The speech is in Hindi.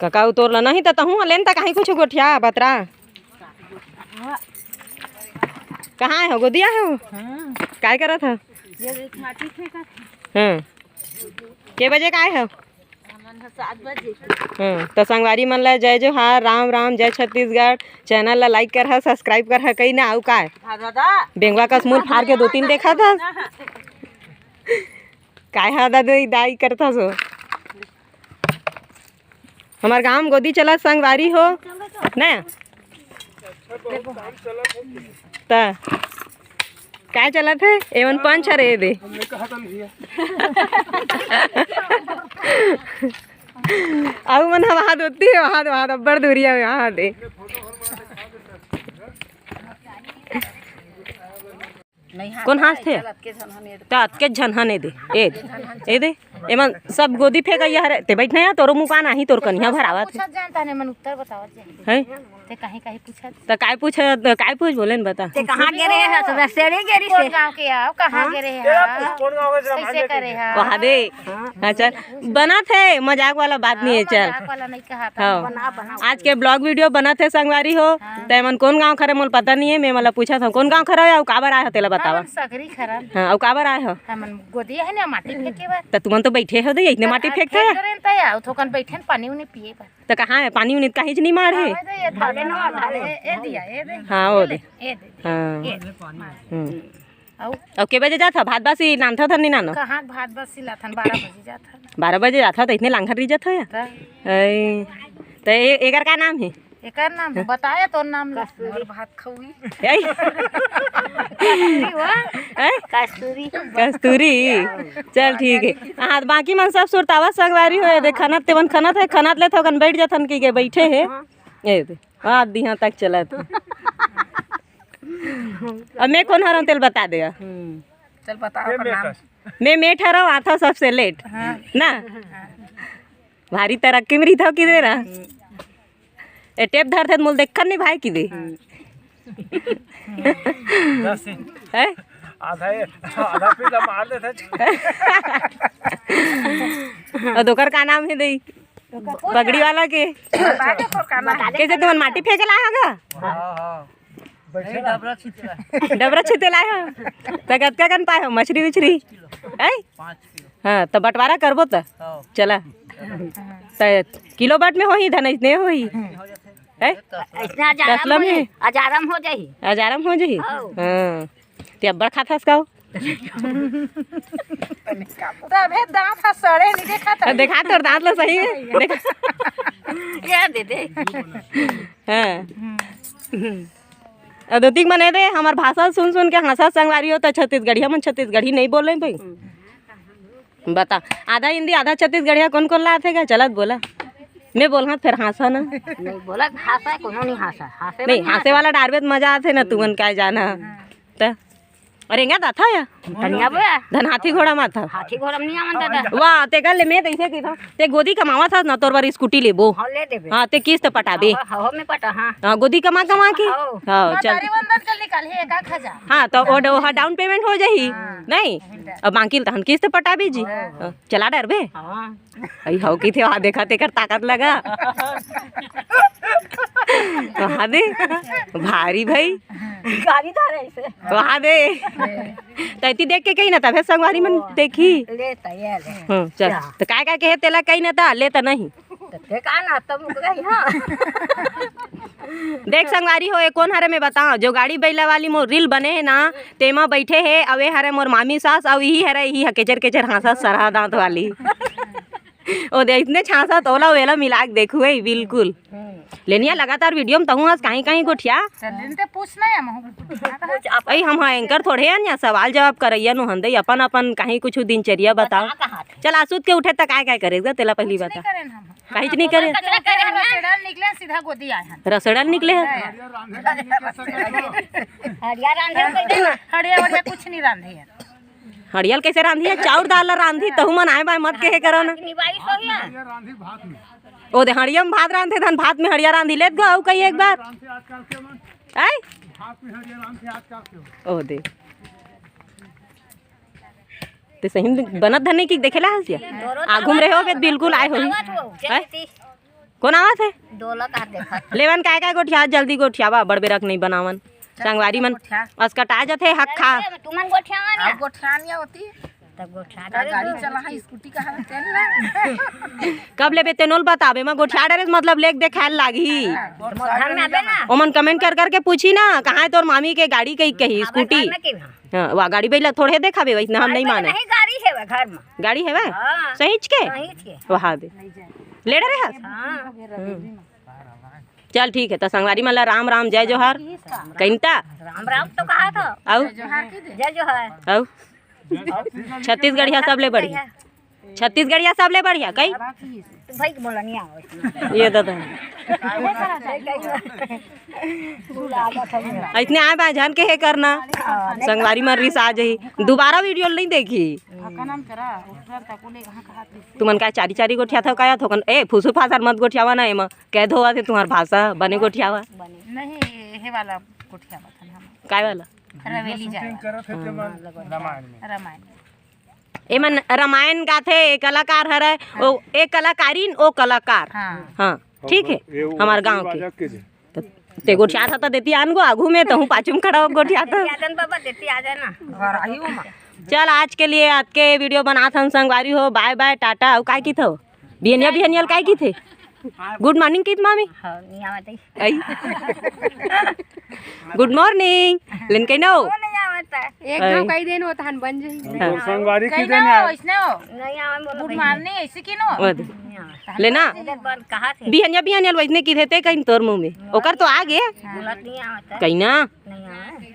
कका तोड़ला नहीं तो तहू लेन तक कहीं कुछ गोठिया बतरा कहाँ हो गोदिया हो काय करत है हाँ के बजे का आए हो 7 बजे तो संगवारी मन ला जय जोहार राम राम जय छत्तीसगढ़ चैनल ला लाइक कर सब्सक्राइब कर कहीं ना आऊ का बेंगवा का मूल फाड़ के 2-3 देखा था काय हा दादी दाई करता सो हमार गांव गोदी चला संगवारी हो ना ता काय चलत है एवन पंच रे दे अब मन वहाँ होती है वहाँ अब्बर दूरिया वहाँ दे कौन हाथ थे तात के झनहने दे ए दे एमन सब गोदी फेंक यार ते बैठने या तोरो मुका नाही तोर कन्या भरावा थे जानता है मन उत्तर बतावत है ते काहे काहे पूछत त काय पूछ बोले न बता ते कहां गिरे है तो रस्तेरे गिरी से गांव के आओ कहां गिरे है कैसे करे है वहाँ दे अच्छा बना थे मजाक वाला बात नहीं है चल मजाक वाला नहीं कहा था बना आज के ब्लॉग वीडियो बना थे संगवारी हो ते मन कौन गांव खरे मोल पता नहीं है मैं मला पूछा था कौन गांव खरा है काबर आए हो तेला बतावा सकरी खरा हां औ काबर आए हो हमन गोदी है ना माटी फेंके बार त तुमन तो बैठे हो दे इतने माटी फेंकते है करें तया थोकन बैठे पानी उनी पिए बार त कहां है पानी उनी काहे नहीं मार है ये थाले न ए दिया ए दे हां ओ दे ए दे हां औ के बजे जाता भात बासी नानथा था नहीं नानो कहां भात बस सिलाथन 12 बजे जाता 12 बजे जाता तो इतने लांघर री जाता है तो एकर का नाम है एकर नाम बताया तो नाम और भात खौई कस्तूरी कस्तूरी चल ठीक है हाँ बाकी मन सब सुरतावा संगवारी हो दे खनत तेवन खनत है खनत ले थोकन बैठ जाथन की के बैठे है ए दे हां दिहा तक चलत अब मैं कौन हरम तेल बता दे चल बताओ नाम मैं ठहरा आता सबसे लेट ना भारी तरक्की में रही था कि दे रहा ए टेप धर थे मोल देखन नहीं भाई की दे है आधा पीला मार ले थे और दोकर का नाम है दई पगड़ी वाला के कैसे तुम माटी फेंक लाया होगा बैठे डबरा छिते लाया त कतका कन पाए हो मछली उछरी है 5 किलो हां तो बंटवारा करबो त चला त किलो बाट में होही धन इतने होही है इतना हजारम हो जाही हजारम हो जाही हां ते अब्बड़ खाथास काओ तबे दांत सड़े नहीं देखा तोर दांत ला सही है देखा ये दे दे हां अदोतिक मने दे हमार भाषा सुन सुन के हंसा संगवारी हो तो छत्तीसगढ़िया मन छत्तीसगढ़ी नहीं बोल रहे भाई बता आधा हिंदी आधा छत्तीसगढ़िया कौन कौन लाते क्या चलत बोला मैं बोल हाँ फिर हंसा ना नहीं बोला हंसा कोनो नहीं हंसा हंसे नहीं हंसे वाला डारबे तो मजा आते ना तुमन क्या जाना तो अरे इंगा था या धनिया बे धन हाथी घोड़ा में था हाथी घोड़ा नहीं आवन दादा वाह ते कल मैं तैसे की था ते गोदी कमावा था ना तोर बार स्कूटी लेबो हां ले देबे हां ते किस्त पटाबे हो में पटा हां हां गोदी कमा कमा के हां चल तारी बंदर चल निकाल है 1000 हाँ तो वो डाउन पेमेंट हो जाही नहीं अब बाकी तहन किस्त पटाबी जी चला डर बे हां आई हाउ की थे वहाँ देखा तेकर ताकत लगा वहाँ दे भारी भाई गाड़ी धरे ऐसे वहाँ दे तैती देख के कहीं ना तब संगवारी मन देखी ले तैयार चल तो काय काय कहे तेला कहीं ना था ले तो नहीं ते का ना तब गई हां देख संगवारी हो कौन हरे में बताओ जो गाड़ी बैला वाली मोर रील बने है ना तेमा बैठे है अवे हरे मोर मामी सास और यही हरे यही केचर केचर हाँसा सरहा दांत वाली ओ दे इतने छासा तोला वेला मिला के देखू है बिल्कुल लेनिया लगातार वीडियो में तहु कहीं कहीं गोठिया चलते पूछना है हम अई हम एंकर थोड़े हैं या सवाल जवाब करैया नु हंदे अपन अपन कहीं कुछ दिनचर्या बताओ चल आसूद के उठे तक काय काय करेगा तेला पहली बता कहीं नहीं करे रसड़ल निकले सीधा गोदी आए हैं रसड़ल निकले हड़िया कुछ नहीं रांधे है हड़ियल कैसे रांधी है चाउर दाल रांधी तहु मन आए बाय मत के करो ना ओ दे हड़िया में भात रांधे धन भात में हड़िया रांधी लेत गो कई एक बार आई ओ दे ते सही में बनत धने की देखेला हसिया आघुम रहे हो बे बिल्कुल आए हो कौन आवत है डोला का देखा लेवन काय गोठिया जल्दी गोठियावा बड़बे रख नहीं बनावन संगवारी मन अस्कटा जथे हक खा तुमन गोठिया गोठियानिया होती तब गोठा गाड़ी चला है स्कूटी का हाल तेल ना कब लेबे तेनोल बताबे मैं गोठिया डरे मतलब लेक देखाल लागी घर में आबे ना ओमन कमेंट कर करके पूछी ना कहाँ है तोर मामी के गाड़ी कही स्कूटी हाँ वह गाड़ी पहले थोड़े देखाबे वैसे हम नहीं माने नहीं गाड़ी है वे घर में गाड़ी है वह हां सहीच के नहीं थी वहाँ दे ले डरे हस हां चल ठीक है तो संगवारी मला राम राम जय जोहार कहिनता राम राम तो कहा था आओ जय जोहार आओ छत्तीसगढ़िया सबले बढ़िया छत्तीसगढ़िया सबले बढ़िया कई तुम भाई बोला नहीं आओ ये दादा इतने आए बा जान के है करना संगवारी मर रिस आ जाही दोबारा वीडियो नहीं देखी तुमन का चारी चारी गोठिया था काया थोकन ए फुसु फासर मत गोठियावा ना एमा कह धोवा थे तुम्हार भाषा बने गोठियावा नहीं हे वाला गोठिया बता हम काय वाला रवेली जाए रामायण में रामायण एमन रामायण गाथे एक कलाकार हरे ओ एक कलाकारीन ओ कलाकार हाँ हाँ ठीक है हमारे गांव के ते गोठिया था तो देती आन गो आगू में तो हूँ पाचुम खड़ा हो गोठिया था यादन बाबा देती आ जाए ना घर आई हो मां चल आज के लिए आज के वीडियो बना था संगवारी हो बाय बाय टाटा और काय की थो बिहनिया बिहनियल काय की थे गुड मॉर्निंग की मामी हां नहीं आवत आई गुड मॉर्निंग लिन कहीं नो नहीं आवत एक गांव कई दिन होता हन बन जाई संगवारी की कई देने ना इसने हो नहीं आवत गुड मॉर्निंग ऐसे की नो लेना बन कहा थे बिहनिया बिहनियल वजने की थे कहीं तोर मुंह में ओकर तो आ गया बोलत नहीं आवत कहीं ना नहीं आवत